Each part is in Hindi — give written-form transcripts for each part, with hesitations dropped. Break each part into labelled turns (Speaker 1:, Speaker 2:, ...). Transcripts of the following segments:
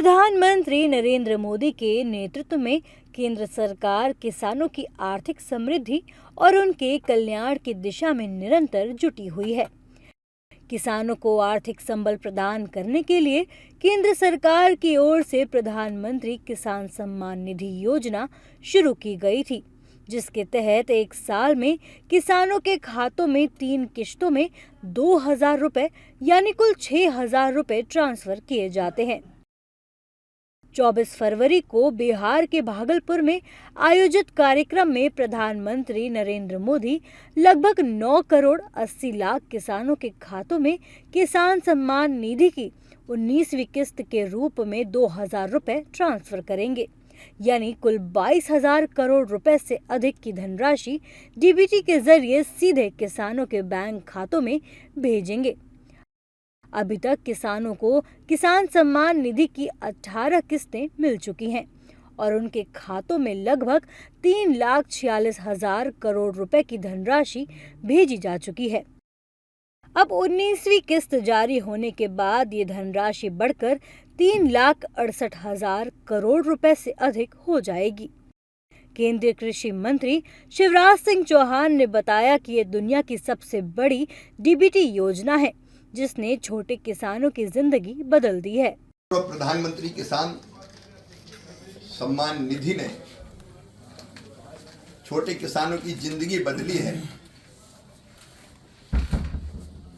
Speaker 1: प्रधानमंत्री नरेंद्र मोदी के नेतृत्व में केंद्र सरकार किसानों की आर्थिक समृद्धि और उनके कल्याण की दिशा में निरंतर जुटी हुई है। किसानों को आर्थिक संबल प्रदान करने के लिए केंद्र सरकार की ओर से प्रधानमंत्री किसान सम्मान निधि योजना शुरू की गई थी, जिसके तहत एक साल में किसानों के खातों में 3 किश्तों में 2,000 रुपए यानी कुल 6,000 रुपए ट्रांसफर किए जाते हैं। 24 फरवरी को बिहार के भागलपुर में आयोजित कार्यक्रम में प्रधानमंत्री नरेंद्र मोदी लगभग 9 करोड़ 80 लाख किसानों के खातों में किसान सम्मान निधि की 19वीं किस्त के रूप में 2,000 रुपए ट्रांसफर करेंगे, यानी कुल 22,000 करोड़ रुपए से अधिक की धनराशि डीबीटी के जरिए सीधे किसानों के बैंक खातों में भेजेंगे। अभी तक किसानों को किसान सम्मान निधि की 18 किस्तें मिल चुकी हैं और उनके खातों में लगभग 3,46,000 करोड़ रुपए की धनराशि भेजी जा चुकी है। अब 19वीं किस्त जारी होने के बाद ये धनराशि बढ़कर 3,68,000 करोड़ रुपए से अधिक हो जाएगी। केंद्रीय कृषि मंत्री शिवराज सिंह चौहान ने बताया कि ये दुनिया की सबसे बड़ी डीबीटी योजना है, जिसने छोटे किसानों की जिंदगी बदल दी है।
Speaker 2: प्रधानमंत्री किसान सम्मान निधि ने छोटे किसानों की जिंदगी बदली है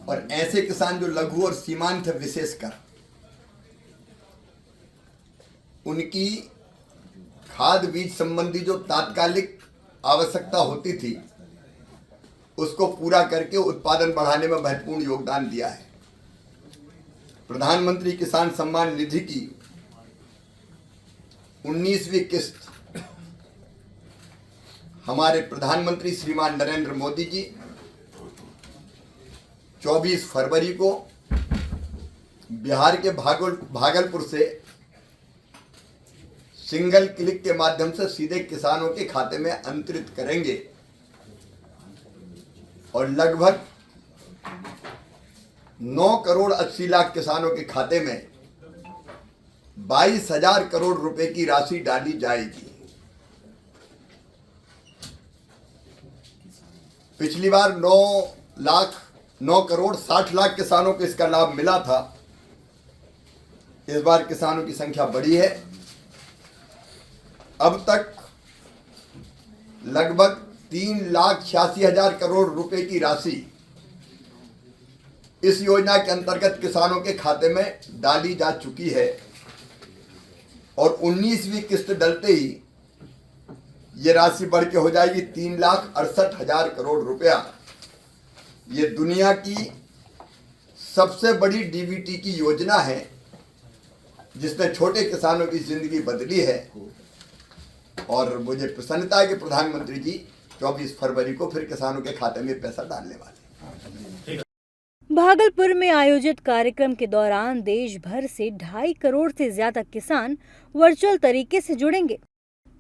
Speaker 2: और ऐसे किसान जो लघु और सीमांत है, विशेषकर उनकी खाद बीज संबंधी जो तात्कालिक आवश्यकता होती थी, उसको पूरा करके उत्पादन बढ़ाने में महत्वपूर्ण योगदान दिया है। प्रधानमंत्री किसान सम्मान निधि की 19वीं किस्त हमारे प्रधानमंत्री श्रीमान नरेंद्र मोदी जी 24 फरवरी को बिहार के भागलपुर से सिंगल क्लिक के माध्यम से सीधे किसानों के खाते में अंतरित करेंगे और लगभग 9 करोड़ 80 लाख किसानों के खाते में 22,000 करोड़ रुपए की राशि डाली जाएगी। पिछली बार 9 करोड़ 60 लाख किसानों को इसका लाभ मिला था। इस बार किसानों की संख्या बढ़ी है। अब तक लगभग 3,86,000 करोड़ रुपए की राशि इस योजना के अंतर्गत किसानों के खाते में डाली जा चुकी है और 19वीं किस्त डलते ही ये राशि बढ़ के हो जाएगी 3,68,000 करोड़ रुपया। ये दुनिया की सबसे बड़ी डीबीटी की योजना है, जिसने छोटे किसानों की जिंदगी बदली है और मुझे प्रसन्नता है कि प्रधानमंत्री जी 24 फरवरी को फिर किसानों के खाते में पैसा डालने वाले।
Speaker 1: भागलपुर में आयोजित कार्यक्रम के दौरान देश भर से 2.5 करोड़ से ज्यादा किसान वर्चुअल तरीके से जुड़ेंगे।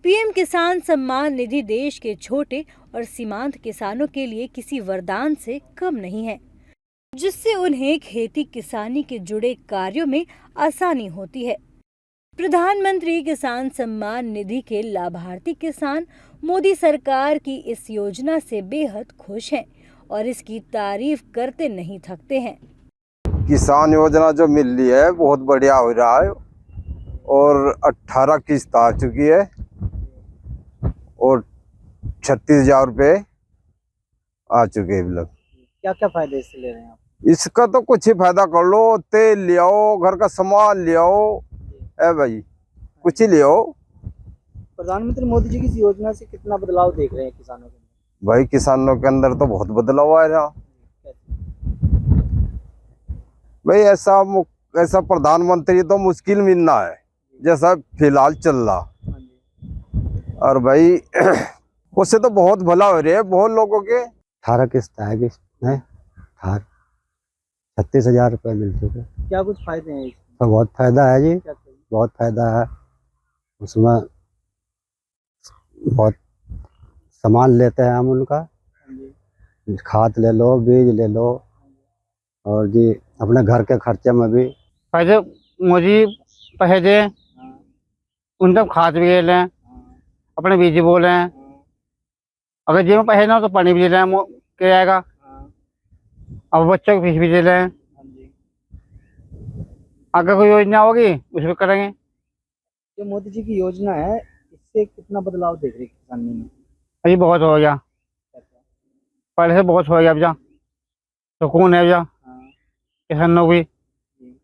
Speaker 1: पीएम किसान सम्मान निधि देश के छोटे और सीमांत किसानों के लिए किसी वरदान से कम नहीं है, जिससे उन्हें खेती किसानी के जुड़े कार्यों में आसानी होती है। प्रधानमंत्री किसान सम्मान निधि के लाभार्थी किसान मोदी सरकार की इस योजना से बेहद खुश हैं और इसकी तारीफ करते नहीं थकते हैं।
Speaker 3: किसान योजना जो मिल रही है बहुत बढ़िया हो रहा है और 18 किस्त आ चुकी है और 36,000 रुपये आ चुके हैं। मतलब
Speaker 4: क्या क्या फायदे इससे ले रहे हैं आप?
Speaker 3: इसका तो कुछ ही फायदा कर लो, तेल ले आओ, घर का सामान ले आओ, है भाई, कुछ ही ले आओ।
Speaker 4: प्रधानमंत्री मोदी जी की इस योजना से कितना बदलाव देख रहे हैं किसानों के अंदर?
Speaker 3: भाई किसानों के अंदर तो बहुत बदलाव आ रहा भाई। ऐसा प्रधानमंत्री तो मुश्किल मिलना है जैसा फिलहाल चल रहा। और भाई उससे तो बहुत भला हो रहा है बहुत लोगों के।
Speaker 5: 18 किस्त आएगी है, 36,000 रुपये मिल चुके।
Speaker 4: क्या कुछ फायदे हैं इसमें?
Speaker 5: तो बहुत फायदा है जी, बहुत फायदा है। उसमें बहुत सामान लेते हैं हम उनका, खाद ले लो, बीज ले लो और जी अपने घर के खर्चे में भी
Speaker 6: फायदे। मोदी पैसे दे,
Speaker 4: हाँ,
Speaker 6: उनका खाद भी ले लें,
Speaker 4: हाँ,
Speaker 6: अपने बीज बो लें।
Speaker 4: हाँ,
Speaker 6: अगर जेब में पैसे ना हो तो पानी भी दे लें, क्या जाएगा।
Speaker 4: हाँ,
Speaker 6: अब बच्चों की फीस भी दे लें।
Speaker 4: हाँ जी।
Speaker 6: अगर कोई योजना होगी उसमें करेंगे।
Speaker 4: जो मोदी जी की योजना है, इससे कितना बदलाव देख रहे हैं किसानी में?
Speaker 6: अभी बहुत हो गया, पहले से बहुत हो गया। अब जा सुकून है, अब जा
Speaker 4: हाँ,
Speaker 6: किसानों भी
Speaker 4: जी।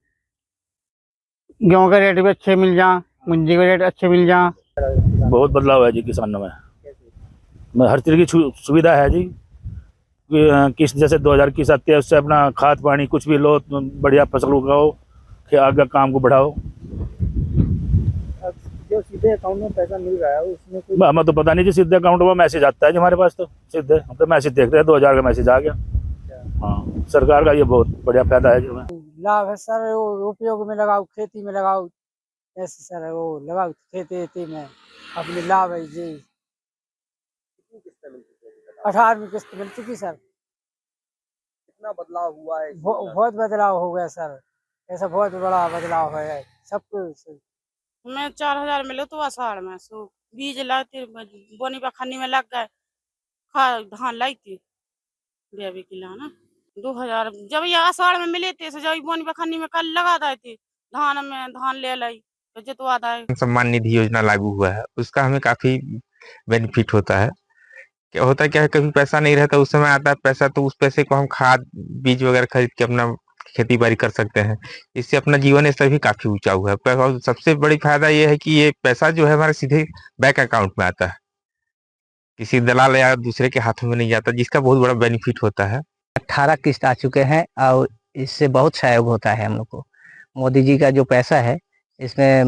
Speaker 6: गेहूँ के रेट भी अच्छे मिल जा, मुंजी के रेट अच्छे मिल जा।
Speaker 7: बहुत बदलाव है जी किसानों में।
Speaker 4: कैसे?
Speaker 7: हर तरह की सुविधा है जी। किस्त जैसे 2000 किस्त आती है, उससे अपना खाद पानी कुछ भी लो, बढ़िया फसल उगाओ, आगे काम को बढ़ाओ।
Speaker 4: अब जो सीधे अकाउंट में पैसा मिल रहा है उसमें कोई
Speaker 7: हमें तो पता नहीं जी, सीधे अकाउंट में मैसेज आता है जी हमारे पास। तो सीधे हम तो मैसेज देखते हैं, 2000 का मैसेज आ गया। हाँ, सरकार का ये बहुत बढ़िया फायदा है जी हमें।
Speaker 8: लाभ है सर, वो उपयोग में लगाओ, खेती में लगाओ, ऐसे सर वो लगाओ खेती में अपनी लाभ है जी। 18वीं किस्त मिल चुकी सर।
Speaker 4: कितना बदलाव हुआ है?
Speaker 8: बहुत बदलाव हो गया सर, ऐसा बहुत बड़ा बदलाव है सब कुछ।
Speaker 9: मैं 4000 मिले तो आषाढ़ में सो बीज लाती बोनी बखानी में लग गए, धान लाई थी बेबी की लाना 2000 जब ये आषाढ़ में मिले थे, जब बोनी बखानी में कल लगा दी थी धान में, धान ले लाई तो जितवा दाए।
Speaker 10: सम्मान निधि योजना लागू हुआ है, उसका हमें काफी बेनिफिट होता है। क्या है, कभी पैसा नहीं रहता, उस समय आता है पैसा, तो उस पैसे को हम खाद बीज वगैरह खरीद के अपना खेती बाड़ी कर सकते हैं। इससे अपना जीवन स्तर भी काफी ऊंचा हुआ है। और सबसे बड़ी फायदा ये है कि ये पैसा जो है हमारे सीधे बैंक अकाउंट में आता है, किसी दलाल या दूसरे के हाथों में नहीं जाता, जिसका बहुत बड़ा बेनिफिट होता है।
Speaker 11: 18 किस्त आ चुके हैं और इससे बहुत सहयोग होता है हम लोग को। मोदी जी का जो पैसा है इसमें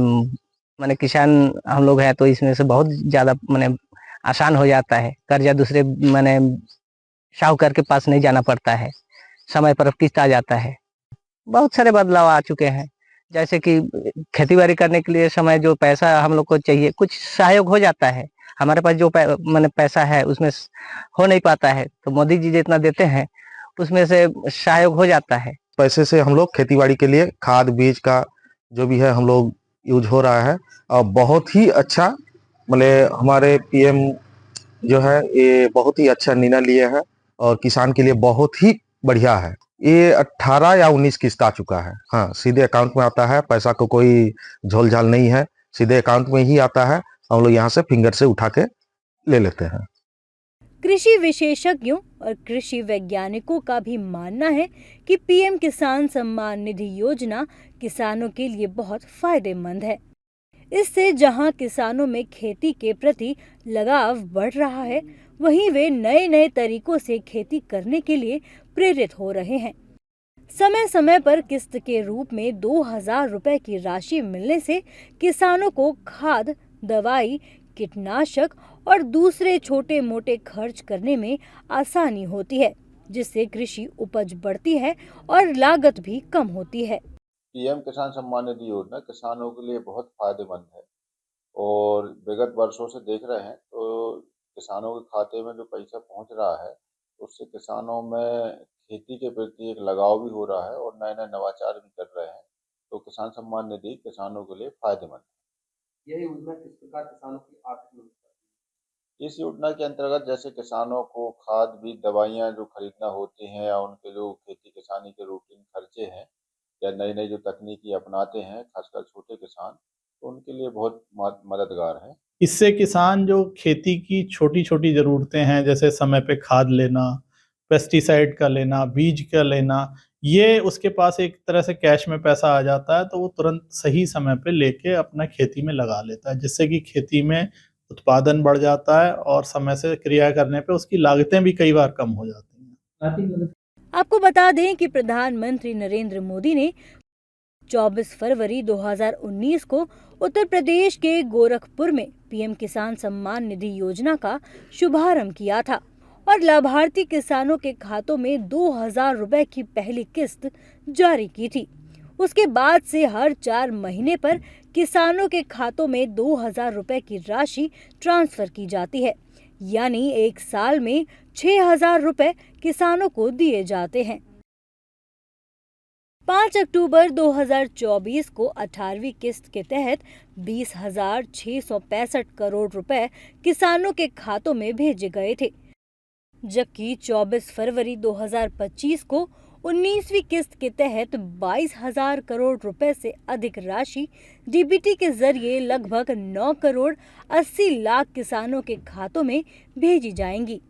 Speaker 11: माने किसान हम लोग हैं तो इसमें से बहुत ज़्यादा माने आसान हो जाता है। कर्जा दूसरे माने साहूकार के पास नहीं जाना पड़ता है, समय पर किस्त आ जाता है। बहुत सारे बदलाव आ चुके हैं, जैसे कि खेती बाड़ी करने के लिए समय जो पैसा हम लोग को चाहिए, कुछ सहयोग हो जाता है। हमारे पास जो माने पैसा है उसमें हो नहीं पाता है, तो मोदी जी जितना देते हैं उसमें से सहयोग हो जाता है।
Speaker 12: पैसे से हम लोग खेतीबाड़ी के लिए खाद बीज का जो भी है हम लोग यूज हो रहा है, और बहुत ही अच्छा मतलब हमारे पीएम जो है ये बहुत ही अच्छा निर्णय लिए हैं और किसान के लिए बहुत ही बढ़िया है। ये 18 या 19 किस्त आ चुका है। हाँ, सीधे अकाउंट में आता है, पैसा को कोई झोल झाल नहीं है, सीधे अकाउंट में ही आता है। हम लोग यहाँ से फिंगर से उठा के ले लेते हैं।
Speaker 1: कृषि विशेषज्ञों और कृषि वैज्ञानिकों का भी मानना है कि पीएम किसान सम्मान निधि योजना किसानों के लिए बहुत फायदेमंद है। इससे जहां किसानों में खेती के प्रति लगाव बढ़ रहा है, वहीं वे नए नए तरीकों से खेती करने के लिए प्रेरित हो रहे हैं। समय समय पर किस्त के रूप में 2000 रुपए की राशि मिलने से किसानों को खाद, दवाई, कीटनाशक और दूसरे छोटे मोटे खर्च करने में आसानी होती है, जिससे कृषि उपज बढ़ती है और लागत भी कम होती है।
Speaker 13: पीएम किसान सम्मान निधि योजना किसानों के लिए बहुत फायदेमंद है और विगत वर्षों से देख रहे हैं तो किसानों के खाते में जो पैसा पहुंच रहा है उससे किसानों में खेती के प्रति एक लगाव भी हो रहा है और नए नए नवाचार भी कर रहे हैं। तो किसान सम्मान निधि किसानों के लिए फायदेमंद है।
Speaker 4: यह योजना किस प्रकार किसानों की आर्थिक मदद करती है?
Speaker 13: इस योजना के अंतर्गत जैसे किसानों को खाद बीज दवाइयाँ जो खरीदना होती हैं या उनके जो खेती किसानी के रूटीन खर्चे हैं या नई नई जो तकनीकी अपनाते हैं खासकर छोटे किसान, तो उनके लिए बहुत मददगार है।
Speaker 14: इससे किसान जो खेती की छोटी छोटी ज़रूरतें हैं, जैसे समय पे खाद लेना, पेस्टिसाइड का लेना, बीज का लेना, ये उसके पास एक तरह से कैश में पैसा आ जाता है, तो वो तुरंत सही समय पे लेके अपना खेती में लगा लेता है, जिससे कि खेती में उत्पादन बढ़ जाता है और समय से क्रिया करने पे उसकी लागतें भी कई बार कम हो जाती हैं।
Speaker 1: आपको बता दें कि प्रधानमंत्री नरेंद्र मोदी ने 24 फरवरी 2019 को उत्तर प्रदेश के गोरखपुर में पीएम किसान सम्मान निधि योजना का शुभारंभ किया था और लाभार्थी किसानों के खातों में 2000 रुपए की पहली किस्त जारी की थी। उसके बाद से हर 4 महीने पर किसानों के खातों में 2000 रुपए की राशि ट्रांसफर की जाती है, यानी एक साल में 6000 रुपए किसानों को दिए जाते हैं। 5 अक्टूबर 2024 को 18वीं किस्त के तहत 20,665 करोड़ रुपए किसानों के खातों में भेजे गए थे, जबकि 24 फरवरी 2025 को 19वीं किस्त के तहत 22,000 करोड़ रुपए से अधिक राशि डीबीटी के जरिए लगभग 9 करोड़ 80 लाख किसानों के खातों में भेजी जाएंगी।